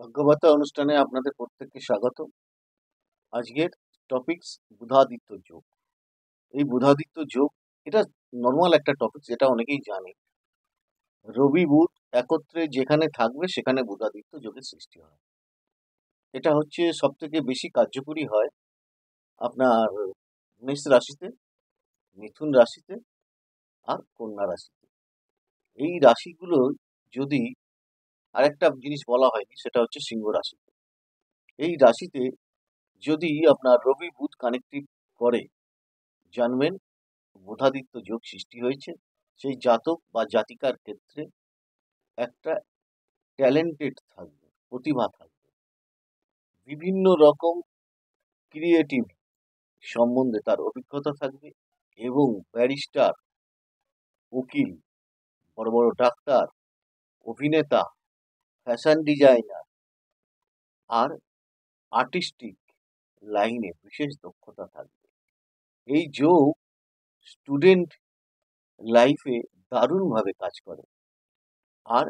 ভাগ্যবার্তা অনুষ্ঠানে আপনাদের প্রত্যেককে স্বাগত। আজকের টপিকস বুধাদিত্য যোগ। এই বুধাদিত্য যোগ এটা নর্মাল একটা টপিক, যেটা অনেকেই জানে। রবি বুধ একত্রে যেখানে থাকবে সেখানে বুধাদিত্য যোগের সৃষ্টি হয়। এটা হচ্ছে সব থেকে বেশি কার্যকরী হয় আপনার মেষ রাশিতে, মিথুন রাশিতে আর কন্যা রাশিতে। এই রাশিগুলো যদি, আরেকটা জিনিস বলা হয়নি, সেটা হচ্ছে সিংহ রাশিতে। এই রাশিতে যদি আপনার রবি বুধ কানেক্টিভ করে, জানবেন বুধাদিত্য যোগ সৃষ্টি হয়েছে। সেই জাতক বা জাতিকার ক্ষেত্রে একটা ট্যালেন্টেড থাকবে, প্রতিভা থাকবে, বিভিন্ন রকম ক্রিয়েটিভ সম্বন্ধে তার অভিজ্ঞতা থাকবে, এবং ব্যারিস্টার, উকিল, বড় বড় ডাক্তার, অভিনেতা, ফ্যাশন ডিজাইনার আর আর্টিস্টিক লাইনে বিশেষ দক্ষতা থাকবে। এই যোগ স্টুডেন্ট লাইফে দারুণভাবে কাজ করে। আর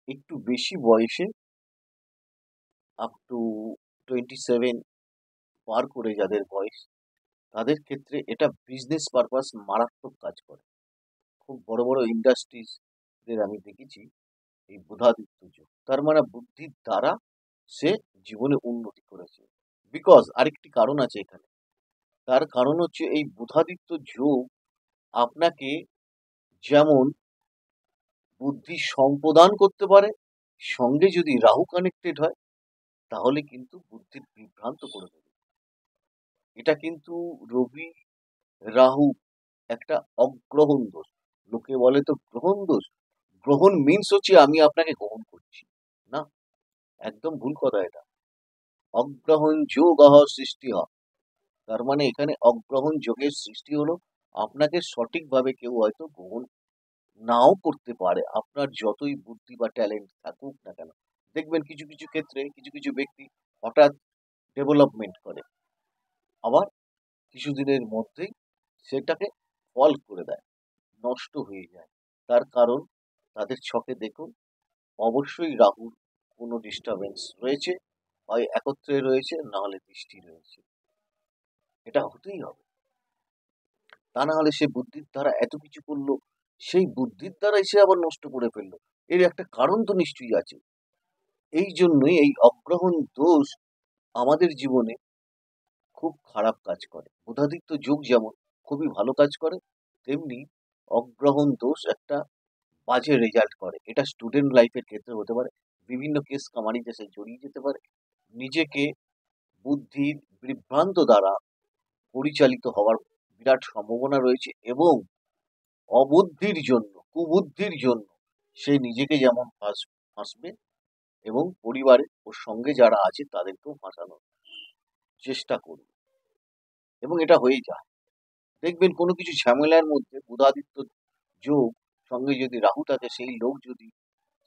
একটু বেশি বয়সে, আপ টু 27 পার করে যাদের বয়স, তাদের ক্ষেত্রে এটা বিজনেস পারপাস মারাত্মক কাজ করে। খুব বড় বড় ইন্ডাস্ট্রিজদের আমি দেখেছি এই বুধাদিত্য যোগ। তার মানে বুদ্ধির দ্বারা সে জীবনে উন্নতি করেছে। বিকজ আরেকটি কারণ আছে এখানে। তার কারণ হচ্ছে এই বুধাদিত্য যোগ আপনাকে যেমন বুদ্ধি সম্প্রদান করতে পারে, সঙ্গে যদি রাহু কানেক্টেড হয় তাহলে কিন্তু বুদ্ধির বিভ্রান্ত করে দেবে। এটা কিন্তু রবি রাহু একটা অগ্রহণ দোষ। লোকে বলে তো গ্রহণ দোষ। গ্রহণ মিন্স হচ্ছে আমি আপনাকে গ্রহণ করছি না, একদম ভুল কথা এটা। অগ্রহণ যোগ সৃষ্টি হয়, তার মানে এখানে অগ্রহণ যোগের সৃষ্টি হলো। আপনাকে সঠিকভাবে কেউ হয়তো গ্রহণ নাও করতে পারে, আপনার যতই বুদ্ধি বা ট্যালেন্ট থাকুক না কেন। দেখবেন কিছু কিছু ক্ষেত্রে কিছু কিছু ব্যক্তি হঠাৎ ডেভেলপমেন্ট করে, আবার কিছুদিনের মধ্যেই সেটাকে ফল করে দেয়, নষ্ট হয়ে যায়। তার কারণ তাদের ছকে দেখুন, অবশ্যই রাহুর কোনো ডিস্টারবেন্স রয়েছে, হয় একত্রে রয়েছে, না হলে দৃষ্টি রয়েছে। এটা হতেই হবে। তা না হলে সে বুদ্ধির দ্বারা এত কিছু করলো, সেই বুদ্ধির দ্বারাই সে আবার নষ্ট করে ফেললো। এর একটা কারণ তো নিশ্চয়ই আছে। এই জন্যই এই অগ্রহণ দোষ আমাদের জীবনে খুব খারাপ কাজ করে। বুধাদিত্য যোগ যেমন খুবই ভালো কাজ করে, তেমনি অগ্রহণ দোষ একটা বাজে রেজাল্ট করে। এটা স্টুডেন্ট লাইফের ক্ষেত্রে হতে পারে, বিভিন্ন কেস কামারিতে সে জড়িয়ে যেতে পারে, নিজেকে বুদ্ধির বিভ্রান্ত দ্বারা পরিচালিত হওয়ার বিরাট সম্ভাবনা রয়েছে, এবং অবুদ্ধির জন্য, কুবুদ্ধির জন্য সে নিজেকে যেমন ফাঁসবে, এবং পরিবারে ওর সঙ্গে যারা আছে তাদেরকেও ফাঁসানোর চেষ্টা করবে, এবং এটা হয়ে যায়। দেখবেন কোনো কিছু ঝামেলার মধ্যে বুধাদিত্য যোগ সঙ্গে যদি রাহু থাকে, সেই লোক যদি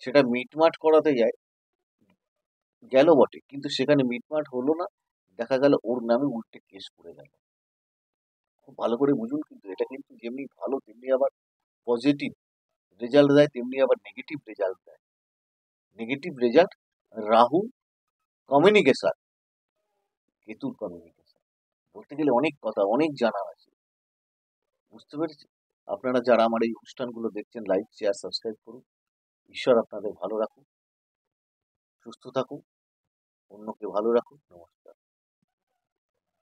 সেটা মিটমাট করাতে যায়, গেল বটে, কিন্তু সেখানে মিটমাট হলো না, দেখা গেল ওর নামে উল্টে কেস করে গেল। খুব ভালো করে বুঝুন, কিন্তু এটা কিন্তু যেমনি ভালো তেমনি আবার পজিটিভ রেজাল্ট দেয়, তেমনি আবার নেগেটিভ রেজাল্ট দেয়। নেগেটিভ রেজাল্ট, রাহু কমিউনিকেশন, কেতুর কমিউনিকেশন। বলতে গেলে অনেক কথা, অনেক জানা আছে। বুঝতে পেরেছি? আপনারা যারা আমার এই অনুষ্ঠানগুলো দেখছেন, লাইক, শেয়ার, সাবস্ক্রাইব করুন। ঈশ্বর আপনাদের ভালো রাখুন, সুস্থ থাকুন, অন্যকে ভালো রাখুন। নমস্কার।